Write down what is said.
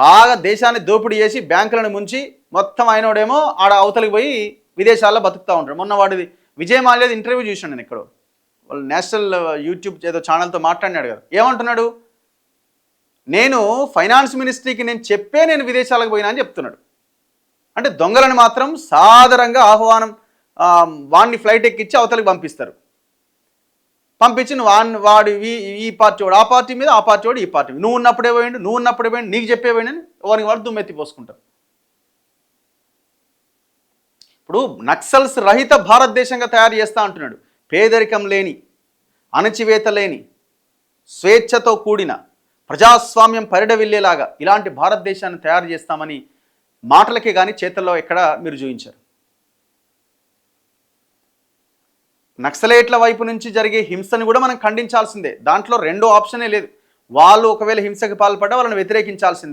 బాగా దేశాన్ని దోపిడీ చేసి బ్యాంకులను ముంచి మొత్తం అయినోడేమో ఆడ అవతలికి పోయి విదేశాల్లో బతుకుతూ ఉంటాడు. మొన్న వాడిది విజయ్ మాల్యాది ఇంటర్వ్యూ చూసాను నేను ఇక్కడ, వాళ్ళు నేషనల్ యూట్యూబ్ ఏదో ఛానల్తో మాట్లాడినాడు కదా. ఏమంటున్నాడు, నేను ఫైనాన్స్ మినిస్ట్రీకి నేను విదేశాలకు పోయినా అని చెప్తున్నాడు. అంటే దొంగలను మాత్రం సాదరంగా ఆహ్వానం, వాడిని ఫ్లైట్ ఎక్కించి అవతలికి పంపిస్తారు. పంపించి వాడు ఈ పార్టీ వాడు ఆ పార్టీ మీద, ఆ పార్టీ వాడు ఈ పార్టీ మీద, నువ్వు ఉన్నప్పుడే పోయిండు నీకు చెప్పేపోయిండు అని వారికి వాడు దుమ్మెత్తి పోసుకుంటారు. ఇప్పుడు నక్సల్స్ రహిత భారతదేశంగా తయారు చేస్తా అంటున్నాడు. పేదరికం లేని, అణచివేత లేని, స్వేచ్ఛతో కూడిన, ప్రజాస్వామ్యం పరిడవిల్లేలాగా ఇలాంటి భారతదేశాన్ని తయారు చేస్తామని మాటలకే కానీ చేతల్లో ఎక్కడ మీరు చూపించారు. నక్సలైట్ల వైపు నుంచి జరిగే హింసను కూడా మనం ఖండించాల్సిందే. దాంట్లో రెండో ఆప్షనే లేదు. వాళ్ళు ఒకవేళ హింసకి పాల్పడ్డా వాళ్ళని వ్యతిరేకించాల్సిందే.